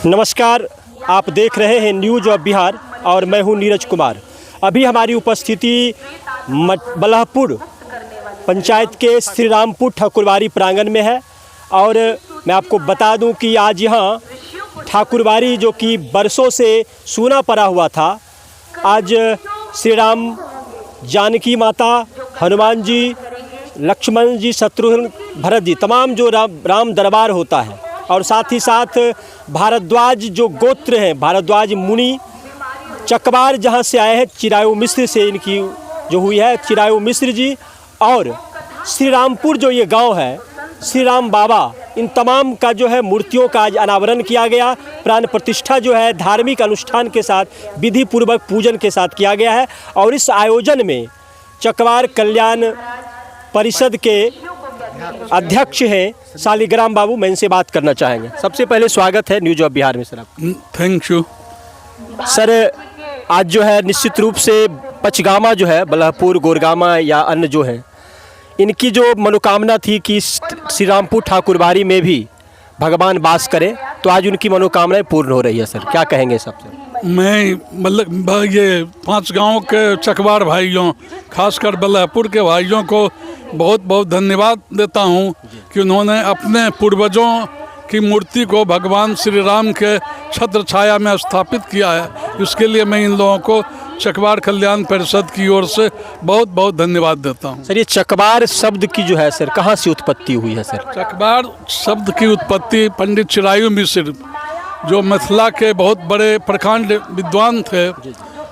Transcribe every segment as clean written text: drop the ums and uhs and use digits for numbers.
नमस्कार, आप देख रहे हैं न्यूज़ ऑफ बिहार और मैं हूं नीरज कुमार। अभी हमारी उपस्थिति बलहपुर पंचायत के श्री रामपुर ठाकुरबाड़ी प्रांगण में है और मैं आपको बता दूं कि आज यहां ठाकुरबाड़ी जो कि बरसों से सूना पड़ा हुआ था, आज श्री राम, जानकी माता, हनुमान जी, लक्ष्मण जी, शत्रुघ्न, भरत जी, तमाम जो राम दरबार होता है और साथ ही साथ भारद्वाज जो गोत्र हैं, भारद्वाज मुनि चकवार जहां से आए हैं, चिरायु मिश्र से इनकी जो हुई है, चिरायु मिश्र जी, और श्री रामपुर जो ये गांव है, श्री राम बाबा, इन तमाम का जो है मूर्तियों का आज अनावरण किया गया। प्राण प्रतिष्ठा जो है धार्मिक अनुष्ठान के साथ विधि पूर्वक पूजन के साथ किया गया है और इस आयोजन में चकवार कल्याण परिषद के अध्यक्ष हैं शालिग्राम बाबू। मैं इनसे बात करना चाहेंगे। सबसे पहले स्वागत है न्यूज़ ऑफ बिहार में सर आपका। Thank you sir. आज जो है निश्चित रूप से पचगामा जो है, बलहपुर, गोरगामा या अन्य जो है, इनकी जो मनोकामना थी कि श्री रामपुर ठाकुरबाड़ी में भी भगवान वास करें, तो आज उनकी मनोकामनाएं पूर्ण हो रही है। सर क्या कहेंगे सबसे? मैं मतलब ये 5 गांव के चकवार भाइयों, खासकर बलहपुर के भाइयों को बहुत बहुत धन्यवाद देता हूं कि उन्होंने अपने पूर्वजों की मूर्ति को भगवान श्री राम के छत्र छाया में स्थापित किया है। इसके लिए मैं इन लोगों को चकवार कल्याण परिषद की ओर से बहुत बहुत धन्यवाद देता हूं। सर, ये चकवार शब्द की जो है सर, कहाँ से उत्पत्ति हुई है सर? चकवार शब्द की उत्पत्ति पंडित चिरायु मिश्र, जो मिथिला के बहुत बड़े प्रखंड विद्वान थे,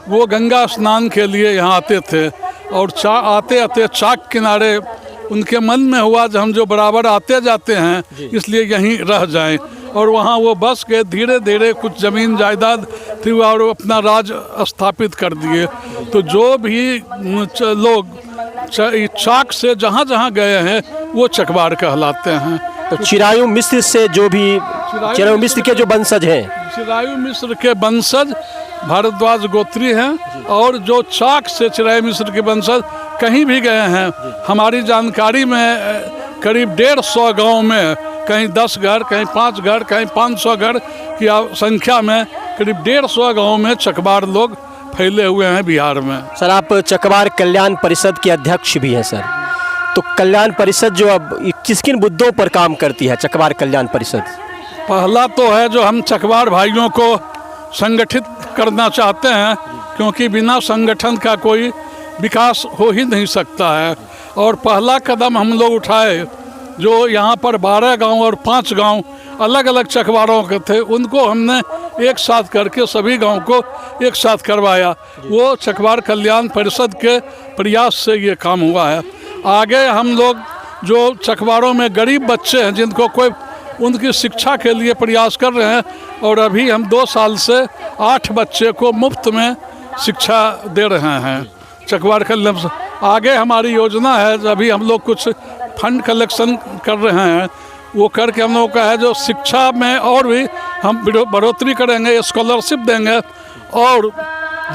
वो गंगा स्नान के लिए यहाँ आते थे और आते आते चाक किनारे उनके मन में हुआ कि हम जो बराबर आते जाते हैं इसलिए यहीं रह जाएं, और वहाँ वो बस के धीरे धीरे कुछ ज़मीन जायदाद थी और अपना राज स्थापित कर दिए। तो जो भी लोग चाक से जहाँ जहाँ गए हैं वो चकवार कहलाते हैं। तो चिरायु मिश्र से जो भी चिरायु मिश्र के जो वंशज हैं, चिरायु मिश्र के वंशज भारद्वाज गोत्री हैं, और जो चाक से चिरायु मिश्र के वंशज कहीं भी गए हैं, हमारी जानकारी में करीब 150 गांव में कहीं 10 घर, कहीं 5 घर, कहीं 500 घर की संख्या में करीब 150 गांव में चकवार लोग फैले हुए हैं बिहार में। सर, आप चकवार कल्याण परिषद के अध्यक्ष भी हैं सर, तो कल्याण परिषद जो अब किस किन मुद्दों पर काम करती है चकवार कल्याण परिषद? पहला तो है जो हम चकवार भाइयों को संगठित करना चाहते हैं, क्योंकि बिना संगठन का कोई विकास हो ही नहीं सकता है। और पहला कदम हम लोग उठाए, जो यहाँ पर 12 गांव और 5 गांव अलग अलग चकवारों के थे, उनको हमने एक साथ करके सभी गांव को एक साथ करवाया। वो चकवार कल्याण परिषद के प्रयास से ये काम हुआ है। आगे हम लोग जो चकवारों में गरीब बच्चे हैं, जिनको कोई उनकी शिक्षा के लिए प्रयास कर रहे हैं, और अभी हम 2 साल से 8 बच्चे को मुफ्त में शिक्षा दे रहे हैं चकवार कल्याण। आगे हमारी योजना है, अभी हम लोग कुछ फंड कलेक्शन कर रहे हैं, वो करके हम लोगों का है जो शिक्षा में और भी हम बढ़ोतरी करेंगे, स्कॉलरशिप देंगे, और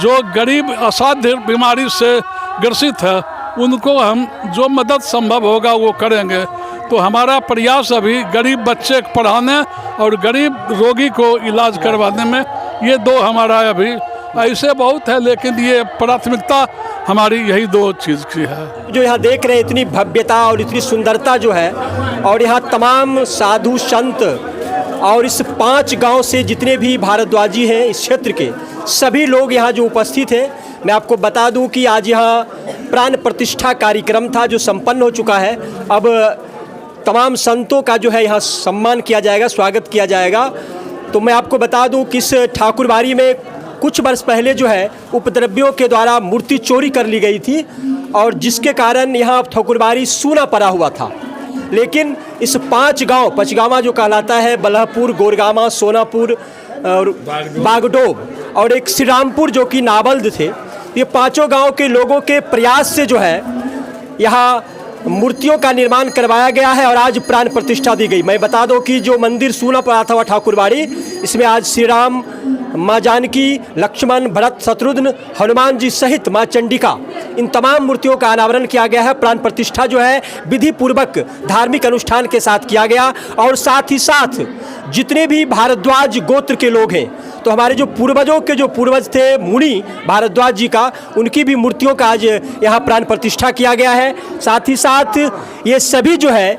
जो गरीब असाध्य बीमारी से ग्रसित है उनको हम जो मदद संभव होगा वो करेंगे। तो हमारा प्रयास अभी गरीब बच्चे पढ़ाने और गरीब रोगी को इलाज करवाने में, ये 2 हमारा अभी, ऐसे बहुत है लेकिन ये प्राथमिकता हमारी यही 2 चीज़ की है। जो यहाँ देख रहे हैं इतनी भव्यता और इतनी सुंदरता जो है, और यहाँ तमाम साधु संत और इस 5 गांव से जितने भी भारद्वाजी हैं इस क्षेत्र के, सभी लोग यहाँ जो उपस्थित हैं, मैं आपको बता दूं कि आज यहाँ प्राण प्रतिष्ठा कार्यक्रम था जो संपन्न हो चुका है। अब तमाम संतों का जो है यहाँ सम्मान किया जाएगा, स्वागत किया जाएगा। तो मैं आपको बता दूं कि इस ठाकुरबाड़ी में कुछ वर्ष पहले जो है उपद्रवियों के द्वारा मूर्ति चोरी कर ली गई थी, और जिसके कारण यहाँ ठाकुरबाड़ी सूना पड़ा हुआ था। लेकिन इस 5 गांव, पचगामा जो कहलाता है, बलहपुर, गोरगामा, सोनापुर और बागडोब, और एक श्री रामपुर जो कि नावल्द थे, ये 5 गांव के लोगों के प्रयास से जो है यहाँ मूर्तियों का निर्माण करवाया गया है और आज प्राण प्रतिष्ठा दी गई। मैं बता दूं कि जो मंदिर सूना पड़ा था ठाकुरबाड़ी, इसमें आज श्री राम, माँ जानकी, लक्ष्मण, भरत, शत्रुघ्न, हनुमान जी सहित माँ चंडिका इन तमाम मूर्तियों का अनावरण किया गया है। प्राण प्रतिष्ठा जो है विधि पूर्वक धार्मिक अनुष्ठान के साथ किया गया और साथ ही साथ जितने भी भारद्वाज गोत्र के लोग हैं, तो हमारे जो पूर्वजों के जो पूर्वज थे मुनि भारद्वाज जी का, उनकी भी मूर्तियों का आज यहाँ प्राण प्रतिष्ठा किया गया है। साथ ही साथ ये सभी जो है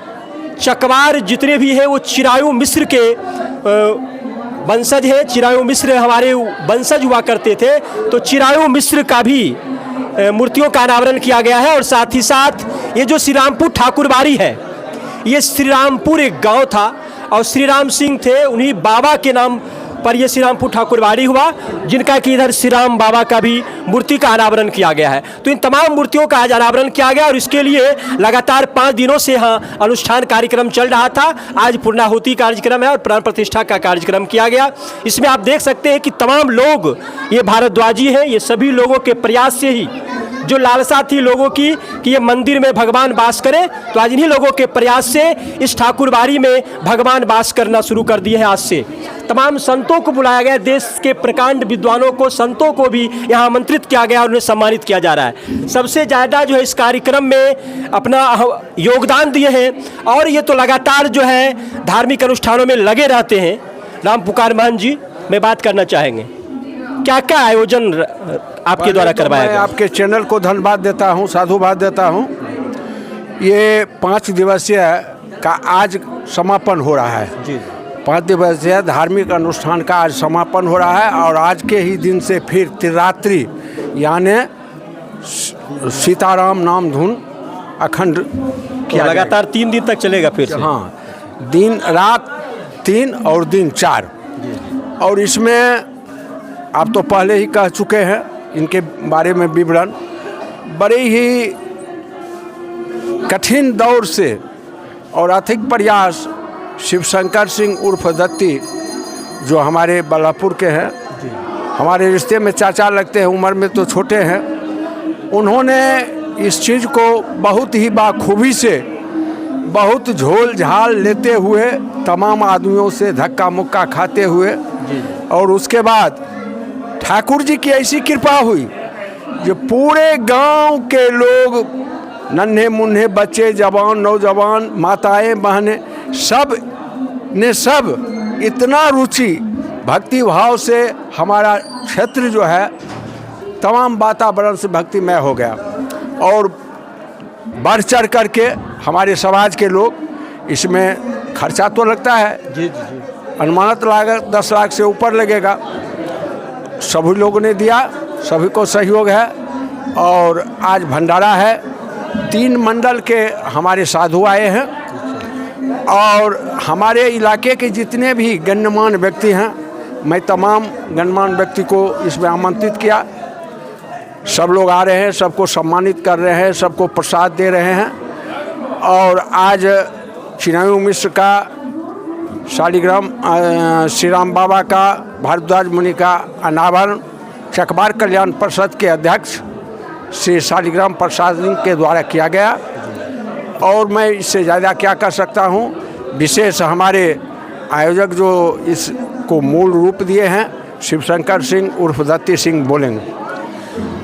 चकवार जितने भी हैं वो चिरायु मिश्र के वंशज है। चिरायु मिश्र हमारे वंशज हुआ करते थे, तो चिरायु मिश्र का भी मूर्तियों का अनावरण किया गया है। और साथ ही साथ ये जो श्रीरामपुर ठाकुरबाड़ी है, ये श्रीरामपुर एक गांव था और श्री राम सिंह थे, उन्हीं बाबा के नाम पर ये श्रीरामपुर ठाकुरबाड़ी हुआ, जिनका कि इधर श्री राम बाबा का भी मूर्ति का अनावरण किया गया है। तो इन तमाम मूर्तियों का आज अनावरण किया गया और इसके लिए लगातार 5 दिनों से यहाँ अनुष्ठान कार्यक्रम चल रहा था। आज पूर्णाहुति कार्यक्रम है और प्राण प्रतिष्ठा का कार्यक्रम किया गया। इसमें आप देख सकते हैं कि तमाम लोग ये भारद्वाजी हैं। ये सभी लोगों के प्रयास से ही जो लालसा थी लोगों की कि ये मंदिर में भगवान वास करें, तो आज इन्हीं लोगों के प्रयास से इस ठाकुरबाड़ी में भगवान वास करना शुरू कर दिए हैं। आज से तमाम संतों को बुलाया गया, देश के प्रकांड विद्वानों को, संतों को भी यहाँ आमंत्रित किया गया और उन्हें सम्मानित किया जा रहा है। सबसे ज़्यादा जो है इस कार्यक्रम में अपना योगदान दिए हैं और ये तो लगातार जो है धार्मिक अनुष्ठानों में लगे रहते हैं। राम पुकार महंत जी, मैं बात करना चाहेंगे, क्या क्या आयोजन आपके द्वारा करवाया गया? आपके चैनल को धन्यवाद देता हूं, साधुवाद देता हूं। ये 5 दिवसीय का आज समापन हो रहा है जी। 5 दिवसीय धार्मिक अनुष्ठान का आज समापन हो रहा है और आज के ही दिन से फिर त्रिरात्रि यानी सीताराम नाम धुन अखंड किया लगातार 3 दिन तक चलेगा फिर से? हाँ, दिन रात 3 और दिन 4। और इसमें आप तो पहले ही कह चुके हैं इनके बारे में विवरण। बड़े ही कठिन दौर से और अथिक प्रयास शिवशंकर सिंह उर्फ दत्ती, जो हमारे बल्लभपुर के हैं, हमारे रिश्ते में चाचा लगते हैं, उम्र में तो छोटे हैं, उन्होंने इस चीज़ को बहुत ही बाखूबी से, बहुत झोल झाल लेते हुए, तमाम आदमियों से धक्का मुक्का खाते हुए, और उसके बाद ठाकुर जी की ऐसी कृपा हुई जो पूरे गांव के लोग, नन्हे मुन्ने बच्चे, जवान नौजवान, माताएं बहनें, सब ने सब इतना रुचि भक्ति भाव से हमारा क्षेत्र जो है तमाम वातावरण से भक्तिमय हो गया। और बढ़ चढ़ करके हमारे समाज के लोग, इसमें खर्चा तो लगता है जी, अनुमानित लागत 10 लाख से ऊपर लगेगा, सभी लोगों ने दिया, सभी को सहयोग है। और आज भंडारा है, 3 मंडल के हमारे साधु आए हैं और हमारे इलाके के जितने भी गण्यमान्य व्यक्ति हैं, मैं तमाम गण्यमान्य व्यक्ति को इसमें आमंत्रित किया। सब लोग आ रहे हैं, सबको सम्मानित कर रहे हैं, सबको प्रसाद दे रहे हैं। और आज चिरायु मिश्र का, शालिग्राम श्री राम बाबा का, भारद्वाज मुनि का अनावरण चकवार कल्याण परिषद के अध्यक्ष श्री शालिग्राम प्रसाद सिंह के द्वारा किया गया। और मैं इससे ज़्यादा क्या कर सकता हूँ। विशेष हमारे आयोजक जो इसको मूल रूप दिए हैं, शिवशंकर सिंह उर्फ दत्ती सिंह बोलेंगे।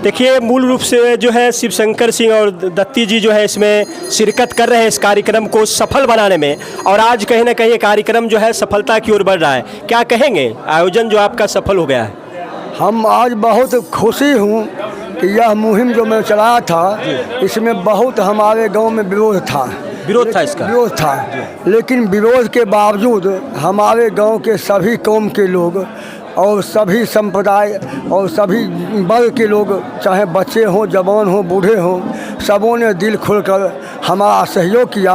देखिए, मूल रूप से जो है शिवशंकर सिंह और दत्ती जी जो है इसमें शिरकत कर रहे हैं इस कार्यक्रम को सफल बनाने में, और आज कहीं ना कहीं ये कार्यक्रम जो है सफलता की ओर बढ़ रहा है। क्या कहेंगे, आयोजन जो आपका सफल हो गया है? हम आज बहुत खुशी हूँ कि यह मुहिम जो मैं चलाया था, इसमें बहुत हमारे गांव में विरोध था इसका विरोध था, लेकिन विरोध के बावजूद हमारे गांव के सभी कौम के लोग और सभी संप्रदाय और सभी वर्ग के लोग, चाहे बच्चे हों, जवान हों, बूढ़े हों, सबों ने दिल खोलकर हमारा सहयोग किया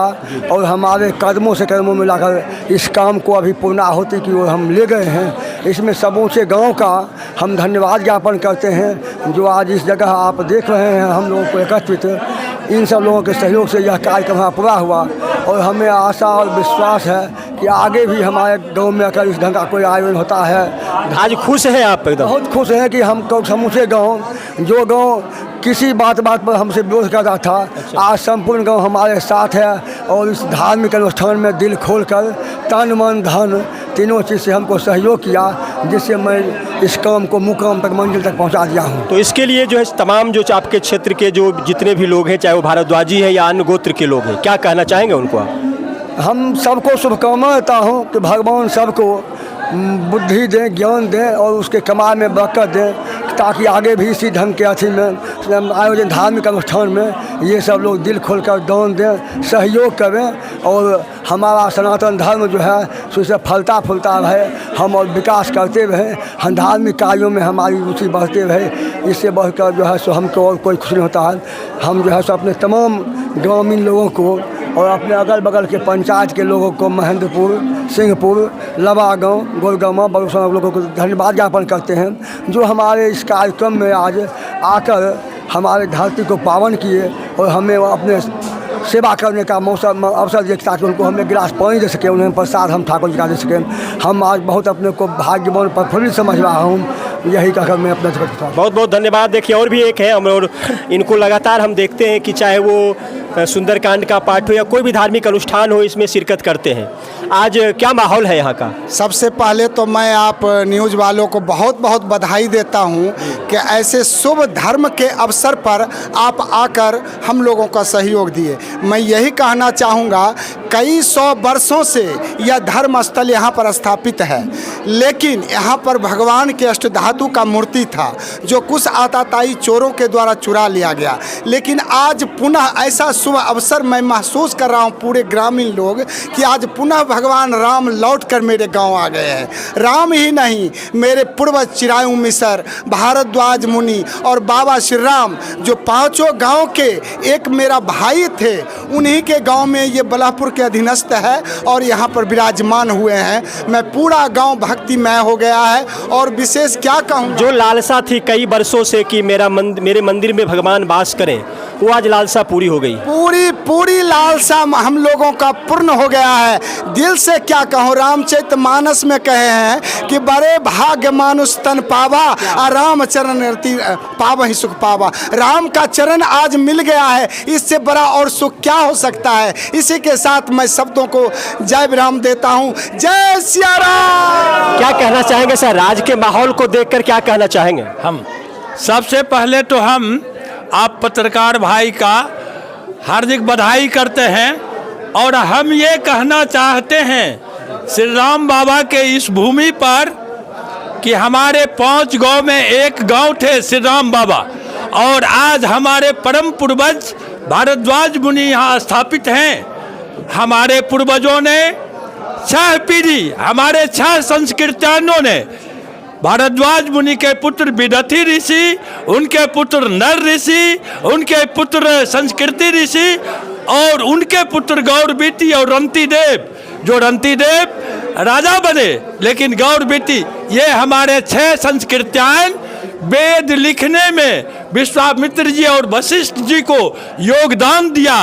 और हमारे कदमों से कदमों में लाकर इस काम को अभी पूर्णाहुति की ओर हम ले गए हैं। इसमें सबों से गांव का हम धन्यवाद ज्ञापन करते हैं, जो आज इस जगह आप देख रहे हैं हम लोगों को एकत्रित, इन सब लोगों के सहयोग से यह कार्यक्रम पूरा हुआ। और हमें आशा और विश्वास है कि आगे भी हमारे गांव में अगर इस ढंग का कोई आयोजन होता है। आज खुश हैं आप? एकदम बहुत खुश हैं कि हम समूचे गांव, जो गांव किसी बात पर हमसे विरोध करता था, आज संपूर्ण गांव हमारे साथ है और इस धार्मिक अनुष्ठान में दिल खोलकर तन मन धन तीनों चीज़ से हमको सहयोग किया, जिससे मैं इस काम को मुकाम तक, मंजिल तक पहुंचा दिया हूं। तो इसके लिए जो है तमाम जो आपके क्षेत्र के जो जितने भी लोग हैं, चाहे वो भारद्वाजी है या अन्य गोत्र के लोग हैं, क्या कहना चाहेंगे उनको आप? हम सबको शुभकामना देता हूं कि भगवान सबको बुद्धि दें, ज्ञान दें और उसके कमाल में बरकत दें, ताकि आगे भी इसी ढंग के अथी में आयोजन धार्मिक अनुष्ठान में ये सब लोग दिल खोलकर दान दें, सहयोग करें और हमारा सनातन धर्म जो है सो इसे फलता फूलता रहे, हम और विकास करते रहें, हम धार्मिक कार्यों में हमारी रुचि बढ़ते रहे। इससे बढ़कर जो है सो हमको और कोई खुश नहीं होता है। हम जो है सो अपने तमाम ग्रामीण लोगों को और अपने अगल बगल के पंचायत के लोगों को, महेंद्रपुर, सिंहपुर, लवा गाँव, गोलगामा, बलुसना लोगों को धन्यवाद ज्ञापन करते हैं, जो हमारे इस कार्यक्रम में आज आकर हमारे धरती को पावन किए और हमें अपने सेवा करने का अवसर दिए, ताकि उनको हमें गिलास पानी दे सकें, उन्हें प्रसाद हम ठाकुर जी का दे सकें। हम आज बहुत अपने को भाग्यवान प्रफुल्लित समझ रहा हूँ। यही कहकर मैं अपना बहुत बहुत धन्यवाद। देखिए और भी एक है, और इनको लगातार हम देखते हैं कि चाहे वो सुंदरकांड का पाठ हो या कोई भी धार्मिक अनुष्ठान हो, इसमें शिरकत करते हैं। आज क्या माहौल है यहाँ का? सबसे पहले तो मैं आप न्यूज़ वालों को बहुत बहुत बधाई देता हूँ कि ऐसे शुभ धर्म के अवसर पर आप आकर हम लोगों का सहयोग दिए। मैं यही कहना चाहूँगा, कई 100 वर्षों से यह धर्म स्थल यहाँ पर स्थापित है, लेकिन यहाँ पर भगवान के अष्टधातु का मूर्ति था जो कुछ आताताई चोरों के द्वारा चुरा लिया गया। लेकिन आज पुनः ऐसा शुभ अवसर मैं महसूस कर रहा हूँ, पूरे ग्रामीण लोग, कि आज पुनः भगवान राम लौटकर मेरे गांव आ गए हैं। राम ही नहीं, मेरे पूर्वज चिरायु मिसर, भारद्वाज मुनि और बाबा श्री राम, जो 5 गांव के एक मेरा भाई थे, उन्हीं के गांव में ये बलहपुर के अधीनस्थ है और यहाँ पर विराजमान हुए हैं। मैं पूरा गांव भक्तिमय हो गया है। और विशेष क्या कहूँ, जो लालसा थी कई वर्षों से कि मेरे मंदिर में भगवान वास करें, वो आज लालसा पूरी हो गई। पूरी लालसा हम लोगों का पूर्ण हो गया है। दिल से क्या कहूँ, रामचरितमानस में कहे हैं कि बड़े भाग्य मानुष तन पावा, राम चरण पावा ही सुख पावा। राम का चरण आज मिल गया है, इससे बड़ा और सुख क्या हो सकता है। इसी के साथ मैं शब्दों को जय विराम देता हूँ। जय सिया राम। क्या कहना चाहेंगे सर, आज के माहौल को देखकर क्या कहना चाहेंगे? हम सबसे पहले तो हम आप पत्रकार भाई का हार्दिक बधाई करते हैं और हम ये कहना चाहते हैं श्री राम बाबा के इस भूमि पर कि हमारे 5 गांव में एक गांव थे श्री राम बाबा, और आज हमारे परम पूर्वज भारद्वाज मुनि यहाँ स्थापित हैं। हमारे पूर्वजों ने 6 पीढ़ी, हमारे 6 संस्कृत्यानों ने, भारद्वाज मुनि के पुत्र विदथी ऋषि, उनके पुत्र नर ऋषि, उनके पुत्र संस्कृति ऋषि और उनके पुत्र गौरबीति और रंतिदेव, जो रंतिदेव राजा बने, लेकिन गौरबीति, ये हमारे 6 संस्कृत्यान वेद लिखने में विश्वामित्र जी और वशिष्ठ जी को योगदान दिया।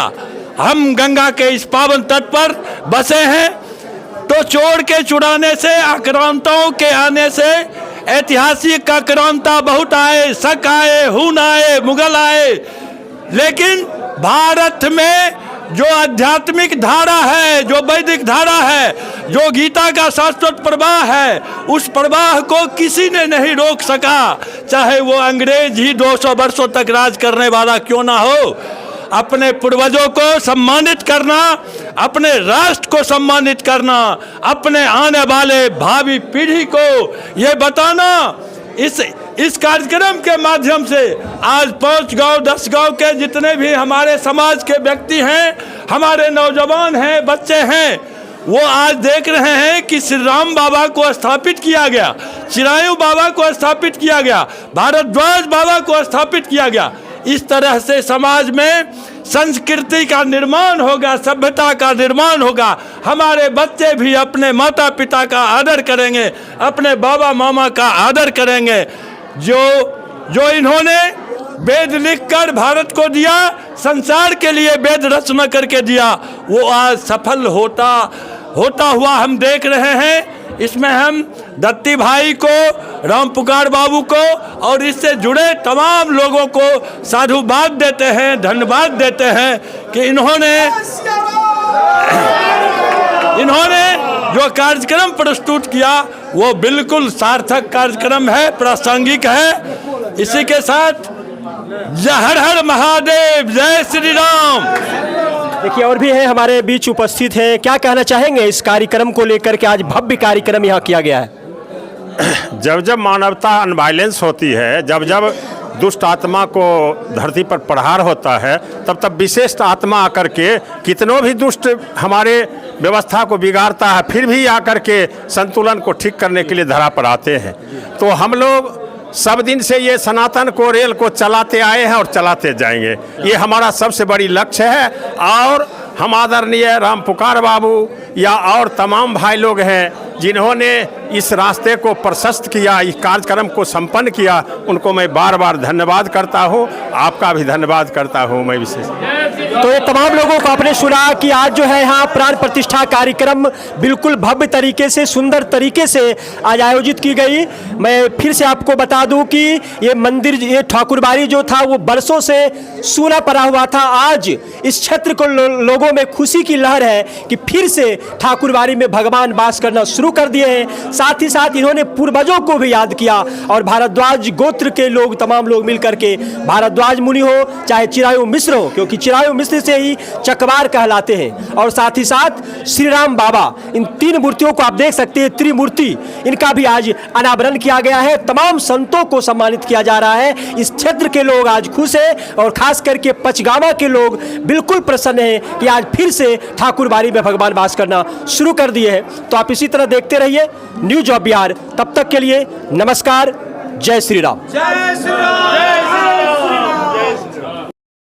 हम गंगा के इस पावन तट पर बसे हैं, तो चोर के चुराने से, आक्रांताओं के आने से, ऐतिहासिक आक्रांता बहुत आए, शक आए, हुन आए, मुगल आए, लेकिन भारत में जो आध्यात्मिक धारा है, जो वैदिक धारा है, जो गीता का शाश्वत प्रवाह है, उस प्रवाह को किसी ने नहीं रोक सका, चाहे वो अंग्रेज ही 200 वर्षों तक राज करने वाला क्यों ना हो। अपने पूर्वजों को सम्मानित करना, अपने राष्ट्र को सम्मानित करना, अपने आने वाले भावी पीढ़ी को ये बताना, इस कार्यक्रम के माध्यम से आज 5 गांव 10 गांव के जितने भी हमारे समाज के व्यक्ति हैं, हमारे नौजवान हैं, बच्चे हैं, वो आज देख रहे हैं कि श्री राम बाबा को स्थापित किया गया, चिरायु बाबा को स्थापित किया गया, भारद्वाज बाबा को स्थापित किया गया। इस तरह से समाज में संस्कृति का निर्माण होगा, सभ्यता का निर्माण होगा। हमारे बच्चे भी अपने माता पिता का आदर करेंगे, अपने बाबा मामा का आदर करेंगे। जो इन्होंने वेद लिखकर भारत को दिया, संसार के लिए वेद रचना करके दिया, वो आज सफल होता हुआ हम देख रहे हैं। इसमें हम दत्ती भाई को, राम पुकार बाबू को और इससे जुड़े तमाम लोगों को साधुवाद देते हैं, धन्यवाद देते हैं कि इन्होंने जो कार्यक्रम प्रस्तुत किया वो बिल्कुल सार्थक कार्यक्रम है, प्रासंगिक है। इसी के साथ जय हर हर महादेव, जय श्री राम। देखिए और भी है हमारे बीच उपस्थित हैं, क्या कहना चाहेंगे इस कार्यक्रम को लेकर के? आज भव्य कार्यक्रम यहाँ किया गया है। जब जब मानवता अनवायलेंस होती है, जब जब दुष्ट आत्मा को धरती पर प्रहार होता है, तब तब विशेष आत्मा आकर के कितनों भी दुष्ट हमारे व्यवस्था को बिगाड़ता है, फिर भी आकर के संतुलन को ठीक करने के लिए धरा पर आते हैं। तो हम लोग सब दिन से ये सनातन को, रेल को चलाते आए हैं और चलाते जाएंगे। ये हमारा सबसे बड़ी लक्ष्य है। और हम आदरणीय राम पुकार बाबू या और तमाम भाई लोग हैं जिन्होंने इस रास्ते को प्रशस्त किया, इस कार्यक्रम को संपन्न किया, उनको मैं बार बार धन्यवाद करता हूँ। आपका भी धन्यवाद करता हूँ मैं विशेष। तो ये तमाम लोगों को आपने सुना कि आज जो है यहाँ प्राण प्रतिष्ठा कार्यक्रम बिल्कुल भव्य तरीके से, सुंदर तरीके से आज आयोजित की गई। मैं फिर से आपको बता दूं कि ये मंदिर, ये ठाकुरबाड़ी जो था वो बरसों से सूना पड़ा हुआ था। आज इस क्षेत्र को लोगों में खुशी की लहर है कि फिर से ठाकुरबाड़ी में भगवान वास करना शुरू कर दिए हैं। साथ ही साथ इन्होंने पूर्वजों को भी याद किया और भारद्वाज गोत्र के लोग, तमाम लोग मिलकर के, भारद्वाज मुनि हो चाहे चिरायु मिश्र हो, क्योंकि चिरायु मिश्र से ही चकवार कहलाते हैं, और साथ ही साथ श्री राम बाबा, इन तीन मूर्तियों को आप देख सकते हैं, त्रिमूर्ति, इनका भी आज अनावरण किया गया है। तमाम संतों को सम्मानित किया जा रहा है। इस क्षेत्र के लोग आज खुश हैं और खास करके पचगावा के लोग बिल्कुल प्रसन्न हैं कि आज फिर से ठाकुरबाड़ी में भगवान वास करना शुरू कर दिए हैं। तो आप इसी तरह देखते रहिए न्यूज ऑफ बिहार। तब तक के लिए नमस्कार, जय श्री राम। जय श्री राम।